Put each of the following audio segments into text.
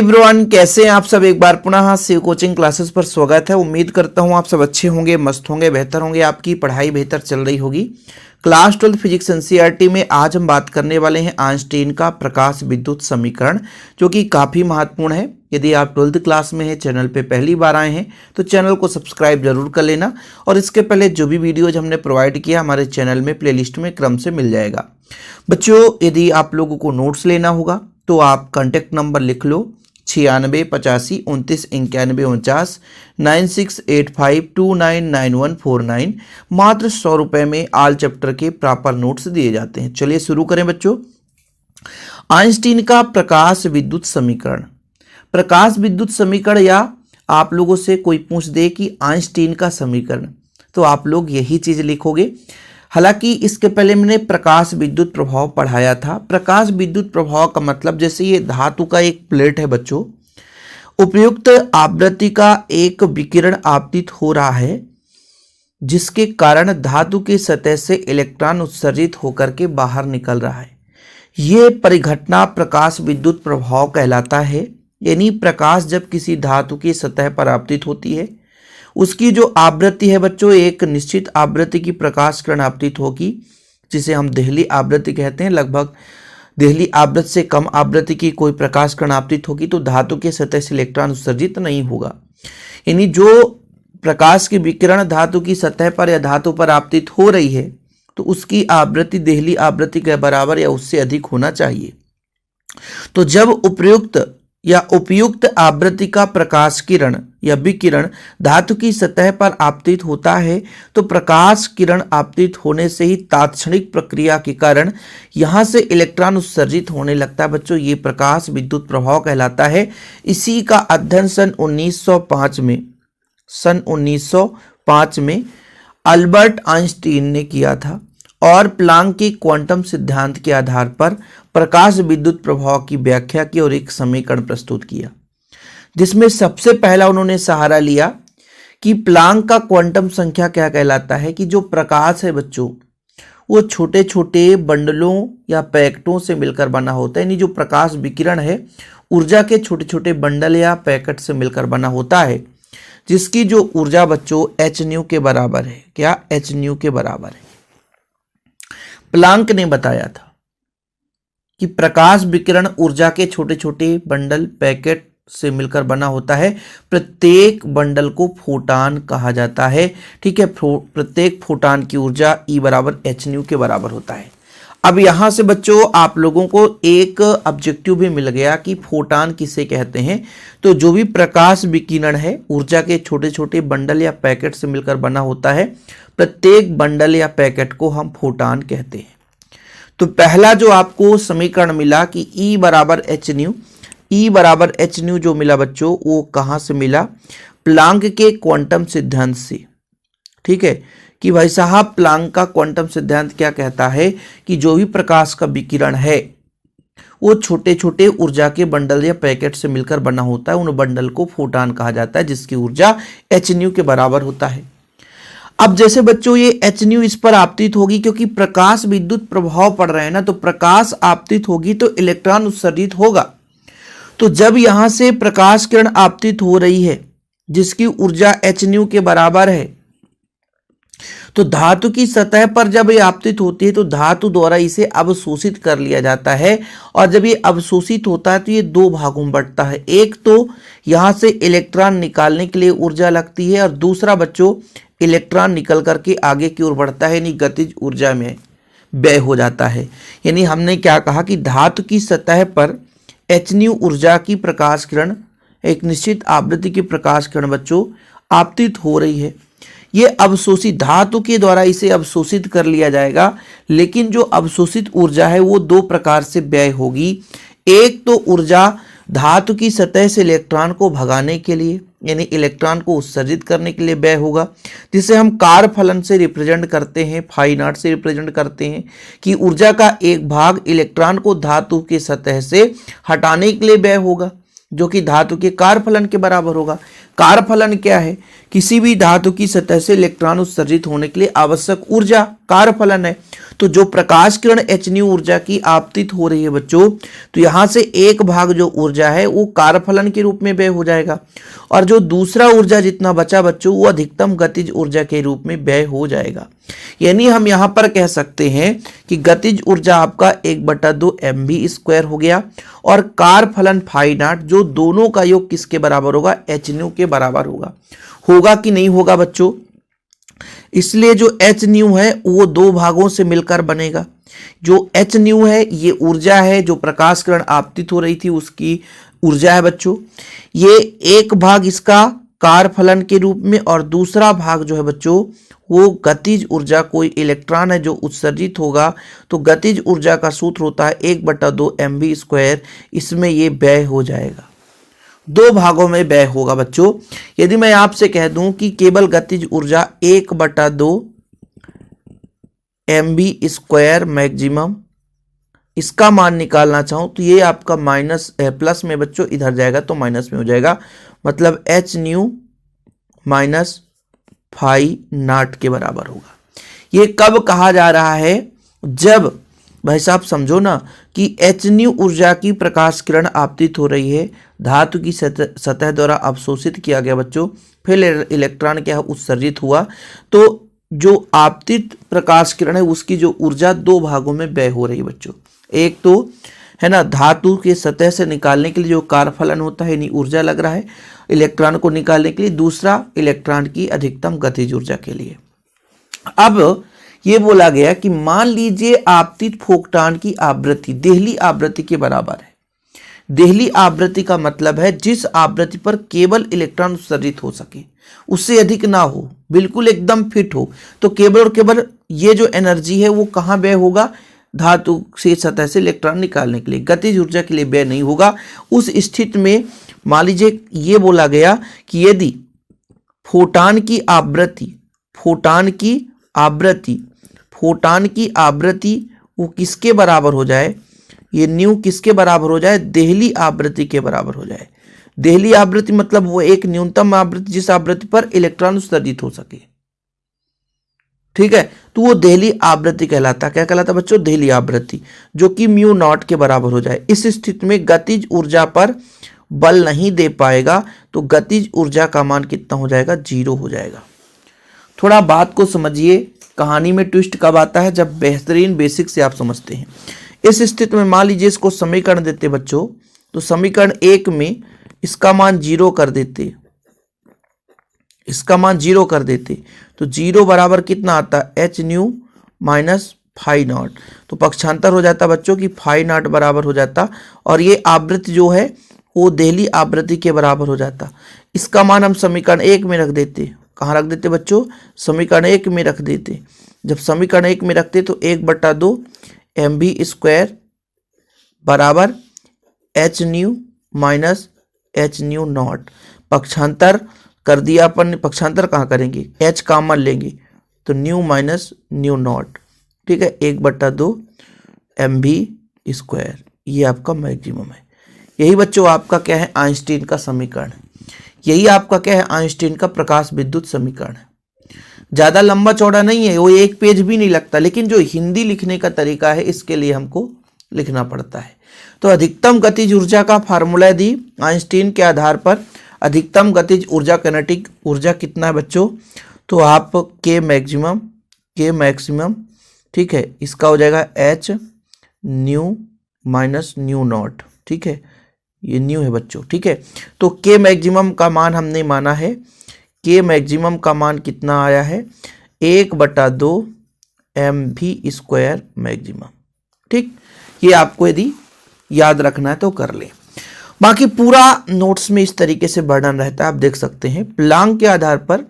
Everyone, कैसे हैं आप सब। एक बार पुनः शिव कोचिंग क्लासेस पर स्वागत है। उम्मीद करता हूं आप सब अच्छे होंगे, मस्त होंगे, बेहतर होंगे, आपकी पढ़ाई बेहतर चल रही होगी। क्लास 12 फिजिक्स एनसीईआरटी में आज हम बात करने वाले हैं आइंस्टीन का प्रकाश विद्युत समीकरण, जो कि काफ़ी महत्वपूर्ण है। यदि आप 12th क्लास में हैं, चैनल पे पहली बार आए हैं तो चैनल को सब्सक्राइब जरूर कर लेना। और इसके पहले जो भी वीडियोज हमने प्रोवाइड किया हमारे चैनल में प्लेलिस्ट में क्रम से मिल जाएगा। बच्चों, यदि आप लोगों को नोट्स लेना होगा तो आप कॉन्टैक्ट नंबर लिख लो 9685299149 9685299149। मात्र 100 रुपये में ऑल चैप्टर के प्रॉपर नोट्स दिए जाते हैं। चलिए शुरू करें बच्चों। आइंस्टीन का प्रकाश विद्युत समीकरण। प्रकाश विद्युत समीकरण, या आप लोगों से कोई पूछ दे कि आइंस्टीन का समीकरण, तो आप लोग यही चीज लिखोगे। हालांकि इसके पहले मैंने प्रकाश विद्युत प्रभाव पढ़ाया था। प्रकाश विद्युत प्रभाव का मतलब, जैसे ये धातु का एक प्लेट है बच्चों, उपयुक्त आवृत्ति का एक विकिरण आपतित हो रहा है, जिसके कारण धातु की सतह से इलेक्ट्रॉन उत्सर्जित होकर के बाहर निकल रहा है। ये परिघटना प्रकाश विद्युत प्रभाव कहलाता है। यानी प्रकाश जब किसी धातु की सतह पर आपतित होती है, उसकी जो आवृत्ति है बच्चों, एक निश्चित आवृत्ति की प्रकाश किरण आपतित होगी, जिसे हम देहली आवृत्ति कहते हैं। लगभग देहली आवृत्ति से कम आवृत्ति की कोई प्रकाश किरण आपतित होगी तो धातु के सतह से इलेक्ट्रॉन उत्सर्जित नहीं होगा। यानी जो प्रकाश की विकिरण धातु की सतह पर या धातु पर आपतित हो रही है, तो उसकी आवृत्ति देहली आवृत्ति के बराबर या उससे अधिक होना चाहिए। तो जब उपयुक्त आवृत्ति का प्रकाश किरण या विकिरण धातु की सतह पर आपतित होता है, तो प्रकाश किरण आपतित होने से ही तात्क्षणिक प्रक्रिया के कारण यहां से इलेक्ट्रॉन उत्सर्जित होने लगता है। बच्चों, ये प्रकाश विद्युत प्रभाव कहलाता है। इसी का अध्ययन सन 1905 में अल्बर्ट आइंस्टीन ने किया था और प्लांक के क्वांटम सिद्धांत के आधार पर प्रकाश विद्युत प्रभाव की व्याख्या की और एक समीकरण प्रस्तुत किया, जिसमें सबसे पहला उन्होंने सहारा लिया कि प्लांक का क्वांटम संख्या क्या कहलाता है, कि जो प्रकाश है बच्चों, वो छोटे छोटे बंडलों या पैकेटों से मिलकर बना होता है। यानी जो प्रकाश विकिरण है ऊर्जा के छोटे छोटे बंडल या पैकेट से मिलकर बना होता है, जिसकी जो ऊर्जा बच्चों एच न्यू के बराबर है। क्या? एच न्यू के बराबर है। प्लांक ने बताया था कि प्रकाश विकिरण ऊर्जा के छोटे छोटे बंडल पैकेट से मिलकर बना होता है। प्रत्येक बंडल को फोटान कहा जाता है। ठीक है, प्रत्येक फोटान की ऊर्जा E बराबर एच न्यू के बराबर होता है। अब यहां से बच्चों आप लोगों को एक ऑब्जेक्टिव भी मिल गया कि फोटान किसे कहते हैं। तो जो भी प्रकाश विकिरण है ऊर्जा के छोटे छोटे बंडल या पैकेट से मिलकर बना होता है, प्रत्येक बंडल या पैकेट को हम फोटान कहते हैं। तो पहला जो आपको समीकरण मिला कि E बराबर एच न्यू, E बराबर एच न्यू जो मिला बच्चों, वो कहां से मिला? प्लांक के क्वांटम सिद्धांत से। ठीक है, कि भाई साहब प्लांक का क्वांटम सिद्धांत क्या कहता है कि जो भी प्रकाश का विकिरण है वो छोटे छोटे ऊर्जा के बंडल या पैकेट से मिलकर बना होता है। उन बंडल को फोटान कहा जाता है, जिसकी ऊर्जा एच न्यू के बराबर होता है। अब जैसे बच्चों ये एच न्यू इस पर आपतित होगी, क्योंकि प्रकाश विद्युत प्रभाव पड़ रहे हैं ना, तो प्रकाश आपतित होगी तो इलेक्ट्रॉन उत्सर्जित होगा। तो जब यहां से प्रकाश किरण आपतित हो रही है जिसकी ऊर्जा एच न्यू के बराबर है, तो धातु की सतह पर जब ये आपतित होती है तो धातु द्वारा इसे अवशोषित कर लिया जाता है। और जब ये अवशोषित होता है तो ये दो भागों में बंटता है। एक तो यहां से इलेक्ट्रॉन निकालने के लिए ऊर्जा लगती है, और दूसरा बच्चों इलेक्ट्रॉन निकल करके आगे की ओर बढ़ता है, यानी गतिज ऊर्जा में व्यय हो जाता है। यानी हमने क्या कहा कि धातु की सतह पर एच न्यू ऊर्जा की प्रकाश किरण, एक निश्चित आवृत्ति की प्रकाश किरण बच्चों आपतित हो रही है। ये अवशोषित धातु के द्वारा इसे अवशोषित कर लिया जाएगा, लेकिन जो अवशोषित ऊर्जा है वो दो प्रकार से व्यय होगी। एक तो ऊर्जा धातु की सतह से इलेक्ट्रॉन को भगाने के लिए, यानी इलेक्ट्रॉन को उत्सर्जित करने के लिए व्यय होगा, जिसे हम कार फलन से रिप्रेजेंट करते हैं, फाई नॉट से रिप्रेजेंट करते हैं, कि ऊर्जा का एक भाग इलेक्ट्रॉन को धातु की सतह से हटाने के लिए व्यय होगा, जो कि धातु के कार फलन के बराबर होगा। कार फलन क्या है? किसी भी धातु की सतह से इलेक्ट्रॉन उत्सर्जित होने के लिए आवश्यक ऊर्जा कार फलन है। तो जो प्रकाश किरण h न्यू ऊर्जा की आपतित हो रही है बच्चों, तो यहां से एक भाग जो ऊर्जा है वो कार्यफलन के रूप में व्यय हो जाएगा, और जो दूसरा ऊर्जा जितना बचा बच्चों वो अधिकतम गतिज ऊर्जा के रूप में व्यय हो जाएगा। यानी हम यहां पर कह सकते हैं कि गतिज ऊर्जा आपका 1/2 mv² हो गया, और कार्यफलन फाई नॉट जो दोनों का योग किसके बराबर होगा, h न्यू के बराबर होगा कि नहीं होगा बच्चों। इसलिए जो h न्यू है वो दो भागों से मिलकर बनेगा। जो h न्यू है ये ऊर्जा है, जो प्रकाश किरण आपतित हो रही थी उसकी ऊर्जा है बच्चों। ये एक भाग इसका कार्यफलन के रूप में, और दूसरा भाग जो है बच्चों वो गतिज ऊर्जा, कोई इलेक्ट्रॉन है जो उत्सर्जित होगा, तो गतिज ऊर्जा का सूत्र होता है 1/2 mv²। इसमें ये व्यय हो जाएगा, दो भागों में व्यय होगा बच्चों। यदि मैं आपसे कह दूं कि केवल गतिज ऊर्जा 1/2 mv² मैक्सिमम, इसका मान निकालना चाहूं तो ये आपका प्लस में बच्चों इधर जाएगा तो माइनस में हो जाएगा, मतलब h nu minus phi naught के बराबर होगा। ये कब कहा जा रहा है, जब भाई साहब समझो ना कि h न्यू ऊर्जा की प्रकाश किरण आपतित हो रही है, धातु की सतह द्वारा अवशोषित किया गया बच्चों, फिर इलेक्ट्रॉन क्या उत्सर्जित हुआ, तो जो आपतित प्रकाश किरण है उसकी जो ऊर्जा दो भागों में व्यय हो रही है बच्चों। एक तो है ना धातु के सतह से निकालने के लिए जो कार्यफलन होता है यानी ऊर्जा लग रहा है इलेक्ट्रॉन को निकालने के लिए, दूसरा इलेक्ट्रॉन की अधिकतम गतिज ऊर्जा के लिए। अब ये बोला गया कि मान लीजिए आपतित फोटॉन की आवृत्ति देहली आवृत्ति के बराबर है। देहली आवृत्ति का मतलब है जिस आवृत्ति पर केवल इलेक्ट्रॉन उत्सर्जित हो सके, उससे अधिक ना हो, बिल्कुल एकदम फिट हो, तो केवल और केवल ये जो एनर्जी है वो कहाँ व्यय होगा, धातु से सतह से इलेक्ट्रॉन निकालने के लिए, गतिज ऊर्जा के लिए व्यय नहीं होगा। उस स्थिति में मान लीजिए ये बोला गया कि यदि फोटॉन की आवृत्ति वो किसके बराबर हो जाए, ये न्यू किसके बराबर हो जाए, देहली आवृत्ति के बराबर हो जाए। देहली आवृत्ति मतलब वो एक न्यूनतम आवृत्ति जिस आवृत्ति पर इलेक्ट्रॉन उत्सर्जित हो सके, ठीक है, तो वो देहली आवृत्ति कहलाता। क्या कहलाता बच्चों, देहली आवृत्ति, जो कि म्यू नॉट के बराबर हो जाए। इस स्थिति में गतिज ऊर्जा पर बल नहीं दे पाएगा, तो गतिज ऊर्जा का मान कितना हो जाएगा, 0 हो जाएगा। थोड़ा बात को समझिए, कहानी में ट्विस्ट कब आता है, जब बेहतरीन बेसिक से आप समझते हैं। इस स्थिति में मान लीजिए इसको समीकरण देते बच्चों, तो समीकरण 1 में इसका मान 0 कर देते, इसका मान 0 कर देते, तो 0 बराबर कितना आता है, h nu minus phi naught. तो पक्षांतर हो जाता बच्चों कि फाई नॉट बराबर हो जाता, और ये आवृत्ति जो है वो देहली आवृत्ति के बराबर हो जाता। इसका मान हम समीकरण 1 में रख देते, कहाँ रख देते बच्चों, समीकरण 1 में रख देते। जब समीकरण 1 में रखते तो 1/2 mv² बराबर h nu minus h new not. पक्षांतर कर दिया अपन, पक्षांतर कहाँ करेंगे, h कॉमन लेंगे तो न्यू माइनस न्यू नॉट, ठीक है, 1/2 mv²। ये आपका मैक्सिमम है। यही बच्चों आपका क्या है, आइंस्टीन का समीकरण है। यही आपका क्या है, आइंस्टीन का प्रकाश विद्युत समीकरण है। ज़्यादा लंबा चौड़ा नहीं है, वो एक पेज भी नहीं लगता, लेकिन जो हिंदी लिखने का तरीका है इसके लिए हमको लिखना पड़ता है। तो अधिकतम गतिज ऊर्जा का फार्मूला दी आइंस्टीन के आधार पर। अधिकतम गतिज ऊर्जा कैनेटिक ऊर्जा कितना है बच्चों, तो आप के मैक्सिमम, ठीक है, इसका हो जाएगा h nu minus new not, ठीक है, ये न्यू है बच्चों, ठीक है। तो के मैक्सिमम का मान हमने माना है, के मैक्सिमम का मान कितना आया है, 1/2 mv² मैक्सिमम, ठीक। ये आपको यदि याद रखना है तो कर ले। बाकी पूरा नोट्स में इस तरीके से वर्णन रहता है, आप देख सकते हैं। प्लांक के आधार पर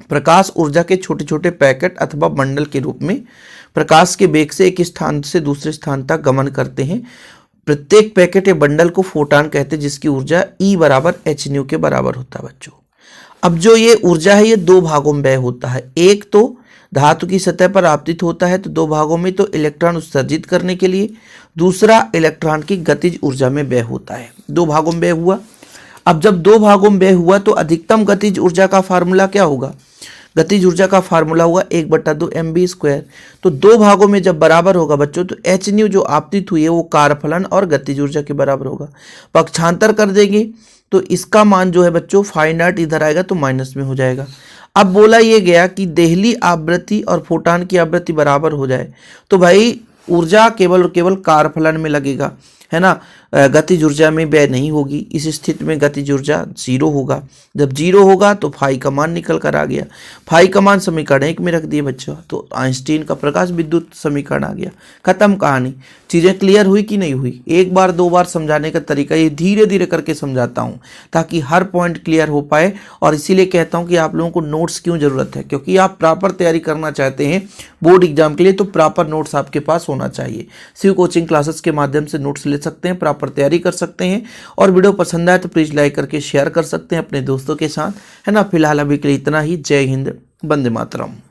प्रकाश ऊर्जा के छोटे छोटे पैकेट अथवा बंडल के रूप में प्रकाश के वेग से एक स्थान से दूसरे स्थान तक गमन करते हैं। प्रत्येक पैकेट या बंडल को फोटॉन कहते हैं, जिसकी ऊर्जा E बराबर h न्यू के बराबर होता है बच्चों। अब जो ये ऊर्जा है ये दो भागों में व्यय होता है। एक तो धातु की सतह पर आपतित होता है, तो दो भागों में, तो इलेक्ट्रॉन उत्सर्जित करने के लिए, दूसरा इलेक्ट्रॉन की गतिज ऊर्जा में व्यय होता है। दो भागों में व्यय हुआ। अब जब दो भागों में व्यय हुआ तो अधिकतम गतिज ऊर्जा का फार्मूला क्या होगा, गतिज ऊर्जा का फार्मूला हुआ 1/2 mv²। तो दो भागों में जब बराबर होगा बच्चों तो एच न्यू जो आपतित हुई है वो कार्यफलन और गतिज ऊर्जा के बराबर होगा। पक्षांतर कर देंगे तो इसका मान जो है बच्चों फाइनाइट इधर आएगा तो माइनस में हो जाएगा। अब बोला ये गया कि देहली आवृत्ति और फोटान की आवृत्ति बराबर हो जाए तो भाई ऊर्जा केवल और केवल कार्यफलन में लगेगा, है ना, गतिज ऊर्जा में व्यय नहीं होगी। इस स्थिति में गतिज ऊर्जा 0 होगा। जब 0 होगा तो फाई का मान निकल कर आ गया। फाई का मान समीकरण 1 में रख दिए बच्चों, तो आइंस्टीन का प्रकाश विद्युत समीकरण आ गया। खत्म कहानी। चीज़ें क्लियर हुई कि नहीं हुई? एक बार दो बार समझाने का तरीका ये धीरे धीरे करके समझाता हूँ ताकि हर पॉइंट क्लियर हो पाए। और इसीलिए कहता हूँ कि आप लोगों को नोट्स क्यों ज़रूरत है, क्योंकि आप प्रॉपर तैयारी करना चाहते हैं बोर्ड एग्जाम के लिए, तो प्रॉपर नोट्स आपके पास होना चाहिए। शिव कोचिंग क्लासेस के माध्यम से नोट्स ले सकते हैं, प्रॉपर तैयारी कर सकते हैं। और वीडियो पसंद आए तो प्लीज़ लाइक करके शेयर कर सकते हैं अपने दोस्तों के साथ, है ना। फिलहाल अभी के लिए इतना ही। जय हिंद, वंदे मातरम।